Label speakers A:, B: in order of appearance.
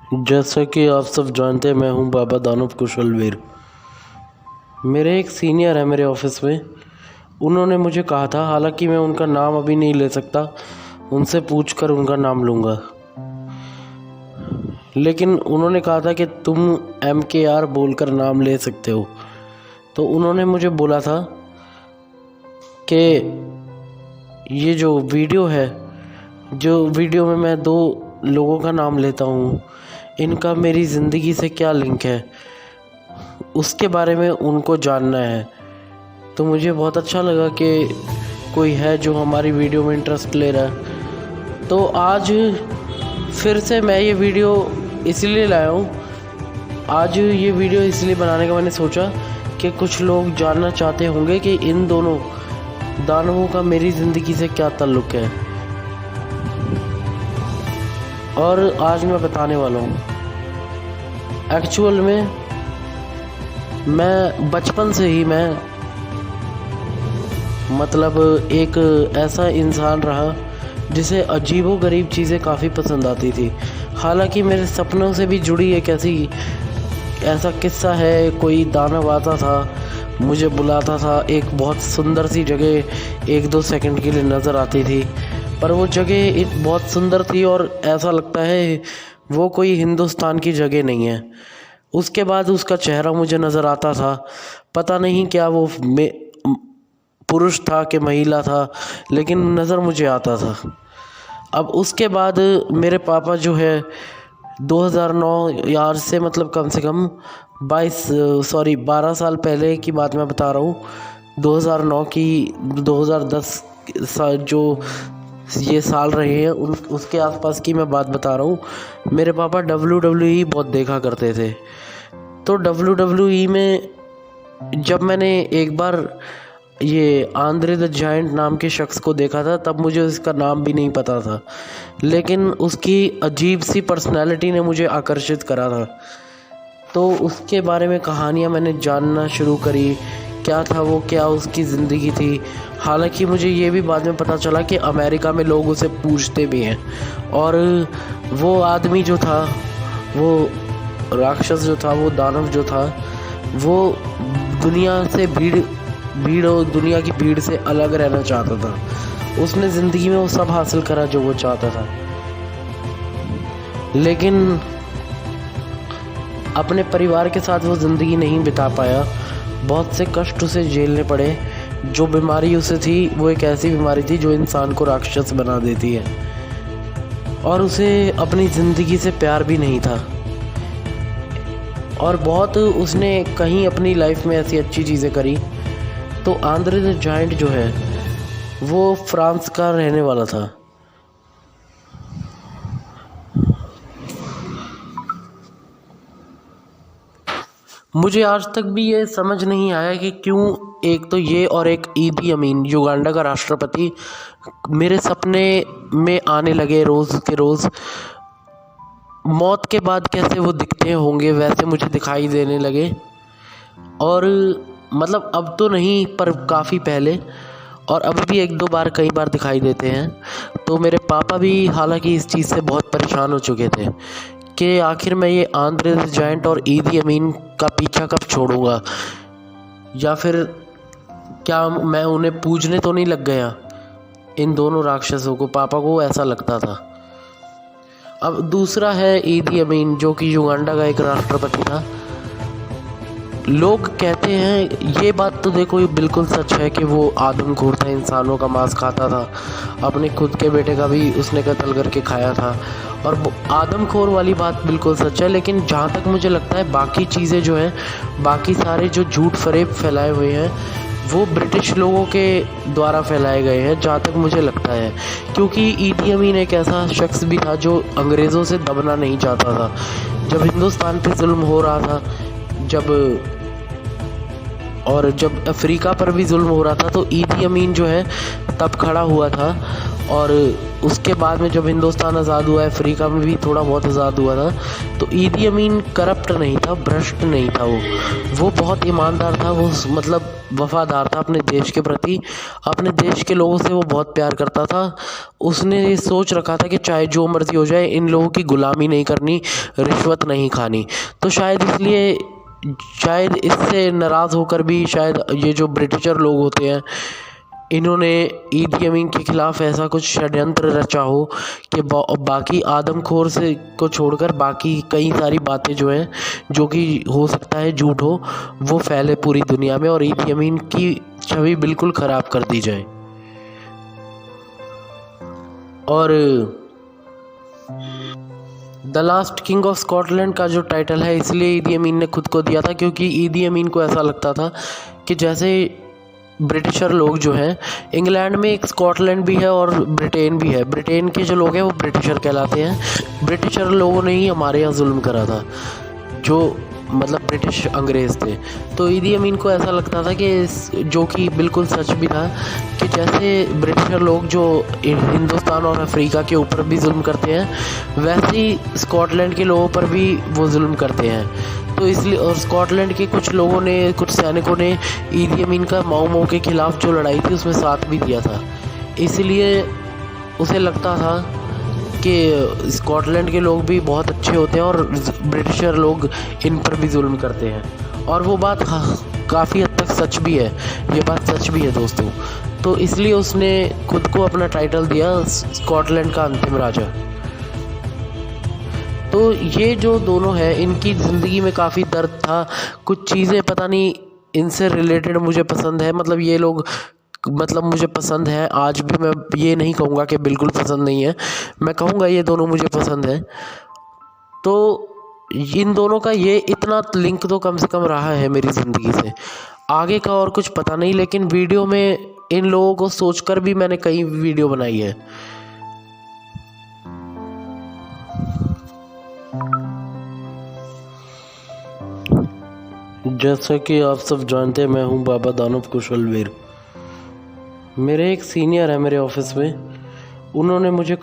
A: जैसा कि आप सब जानते हैं, मैं हूं बाबा दानव कुशलवीर। मेरे एक सीनियर है मेरे ऑफिस में। उन्होंने मुझे कहा था, हालांकि मैं उनका नाम अभी नहीं ले सकता, उनसे पूछकर उनका नाम लूँगा, लेकिन उन्होंने कहा था कि तुम MKR बोलकर नाम ले सकते हो। तो उन्होंने मुझे बोला था कि ये जो वीडियो है, जो वीडियो में मैं 2 लोगों का नाम लेता हूँ, इनका मेरी ज़िंदगी से क्या लिंक है, उसके बारे में उनको जानना है। तो मुझे बहुत अच्छा लगा कि कोई है जो हमारी वीडियो में इंटरेस्ट ले रहा है। तो आज फिर से मैं ये वीडियो इसलिए लाया हूँ। आज ये वीडियो इसलिए बनाने का मैंने सोचा कि कुछ लोग जानना चाहते होंगे कि इन दोनों दानवों का मेरी ज़िंदगी से क्या ताल्लुक़ है, और आज मैं बताने वाला हूँ। एक्चुअल में मैं बचपन से ही एक ऐसा इंसान रहा जिसे अजीबोगरीब चीज़ें काफ़ी पसंद आती थी। हालांकि मेरे सपनों से भी जुड़ी एक ऐसा किस्सा है। कोई दानव आता था, मुझे बुलाता था, एक बहुत सुंदर सी जगह 1-2 सेकंड के लिए नज़र आती थी, पर वो जगह बहुत सुंदर थी और ऐसा लगता है वो कोई हिंदुस्तान की जगह नहीं है। उसके बाद उसका चेहरा मुझे नज़र आता था, पता नहीं क्या वो पुरुष था कि महिला था, लेकिन नज़र मुझे आता था। अब उसके बाद मेरे पापा जो है 2009 यार से कम से कम 12 साल पहले की बात मैं बता रहा हूँ। 2009 की 2010 जो ये साल रहे हैं उसके आसपास की मैं बात बता रहा हूँ। मेरे पापा WWE बहुत देखा करते थे। तो WWE में जब मैंने एक बार ये आंद्रे द जायंट नाम के शख्स को देखा था, तब मुझे उसका नाम भी नहीं पता था, लेकिन उसकी अजीब सी पर्सनैलिटी ने मुझे आकर्षित करा था। तो उसके बारे में कहानियाँ मैंने जानना शुरू करी, क्या था वो, क्या उसकी ज़िंदगी थी। हालांकि मुझे ये भी बाद में पता चला कि अमेरिका में लोग उसे पूछते भी हैं, और वो आदमी जो था, वो राक्षस जो था, वो दानव जो था, वो दुनिया से भीड़ और दुनिया की भीड़ से अलग रहना चाहता था। उसने ज़िंदगी में वो सब हासिल करा जो वो चाहता था, लेकिन अपने परिवार के साथ वो ज़िंदगी नहीं बिता पाया। बहुत से कष्ट उसे झेलने पड़े। जो बीमारी उसे थी वो एक ऐसी बीमारी थी जो इंसान को राक्षस बना देती है, और उसे अपनी ज़िंदगी से प्यार भी नहीं था। और बहुत उसने कहीं अपनी लाइफ में ऐसी अच्छी चीज़ें करी। तो आंद्रे द जायंट जो है वो फ्रांस का रहने वाला था। मुझे आज तक भी ये समझ नहीं आया कि क्यों एक तो ये और एक ईदी अमीन, युगांडा का राष्ट्रपति, मेरे सपने में आने लगे रोज़ के रोज़। मौत के बाद कैसे वो दिखते होंगे वैसे मुझे दिखाई देने लगे, और अब तो नहीं पर काफ़ी पहले, और अभी भी 1-2 बार कई बार दिखाई देते हैं। तो मेरे पापा भी हालांकि इस चीज़ से बहुत परेशान हो चुके थे कि आखिर मैं ये आंद्रे द जायंट और ईदी अमीन का पीछा कब छोड़ूंगा, या फिर क्या मैं उन्हें पूजने तो नहीं लग गया, इन दोनों राक्षसों को। पापा को ऐसा लगता था। अब दूसरा है ईदी अमीन, जो कि युगांडा का एक राष्ट्रपति था। लोग कहते हैं, ये बात तो देखो ये बिल्कुल सच है कि वो आदमखोर था, इंसानों का मांस खाता था, अपने खुद के बेटे का भी उसने कत्ल करके खाया था, और आदमखोर वाली बात बिल्कुल सच है। लेकिन जहाँ तक मुझे लगता है बाकी चीज़ें जो हैं, बाकी सारे जो झूठ फरेब फैलाए हुए हैं, वो ब्रिटिश लोगों के द्वारा फैलाए गए हैं, जहाँ तक मुझे लगता है। क्योंकि ईदी अमीन एक ऐसा शख्स भी था जो अंग्रेज़ों से दबना नहीं चाहता था। जब हिंदुस्तान पे जुल्म हो रहा था, जब अफ्रीका पर भी जुल्म हो रहा था, तो ईदी अमीन जो है तब खड़ा हुआ था और उसके बाद में जब हिंदुस्तान आज़ाद हुआ, अफ्रीका में भी थोड़ा बहुत आज़ाद हुआ था, तो ईदी अमीन करप्ट नहीं था, भ्रष्ट नहीं था। वो बहुत ईमानदार था, वो मतलब वफ़ादार था अपने देश के प्रति। अपने देश के लोगों से वो बहुत प्यार करता था। उसने ये सोच रखा था कि चाहे जो मर्ज़ी हो जाए, इन लोगों की गुलामी नहीं करनी, रिश्वत नहीं खानी। तो शायद इसलिए, शायद इससे नाराज़ होकर भी शायद ये जो ब्रिटिशर लोग होते हैं, इन्होंने ईदी अमीन के ख़िलाफ़ ऐसा कुछ षड्यंत्र रचा हो कि बाकी आदमखोर से को छोड़कर बाकी कई सारी बातें जो हैं, जो कि हो सकता है झूठ हो, वो फैले पूरी दुनिया में और ईदी अमीन की छवि बिल्कुल ख़राब कर दी जाए। और the last king of Scotland का जो टाइटल है, इसलिए ईदी अमीन ने खुद को दिया था क्योंकि ईदी अमीन को ऐसा लगता था कि जैसे ब्रिटिशर लोग जो हैं, इंग्लैंड में एक स्कॉटलैंड भी है और ब्रिटेन भी है। ब्रिटेन के जो लोग हैं वो ब्रिटिशर कहलाते हैं। ब्रिटिशर लोगों ने ही हमारे यहाँ जुल्म करा था, जो मतलब ब्रिटिश अंग्रेज़ थे। तो ईदी अमीन को ऐसा लगता था कि जो कि बिल्कुल सच भी था, कि जैसे ब्रिटिशर लोग जो हिंदुस्तान और अफ्रीका के ऊपर भी जुल्म करते हैं, वैसे ही स्कॉटलैंड के लोगों पर भी वो जुल्म करते हैं। तो इसलिए, और स्कॉटलैंड के कुछ लोगों ने, कुछ सैनिकों ने ईदी अमीन का माओ के ख़िलाफ़ जो लड़ाई थी उसमें साथ भी दिया था। इसलिए उसे लगता था कि स्कॉटलैंड के लोग भी बहुत अच्छे होते हैं और ब्रिटिशर लोग इन पर भी जुल्म करते हैं। और वो बात काफ़ी हद तक सच भी है, ये बात सच भी है दोस्तों। तो इसलिए उसने खुद को अपना टाइटल दिया स्कॉटलैंड का अंतिम राजा। तो ये जो दोनों हैं, इनकी ज़िंदगी में काफ़ी दर्द था। कुछ चीज़ें पता नहीं इनसे रिलेटेड मुझे पसंद है, मतलब ये लोग मतलब मुझे पसंद है। आज भी मैं ये नहीं कहूँगा कि बिल्कुल पसंद नहीं है, मैं कहूँगा ये दोनों मुझे पसंद है। तो इन दोनों का ये इतना लिंक तो कम से कम रहा है मेरी ज़िंदगी से। आगे का और कुछ पता नहीं, लेकिन वीडियो में इन लोगों को सोचकर भी मैंने कई वीडियो बनाई है। जैसा कि आप सब जानते हैं, मैं हूं बाबा दानव कुशलवीर। मेरे एक सीनियर है मेरे ऑफिस में, उन्होंने मुझे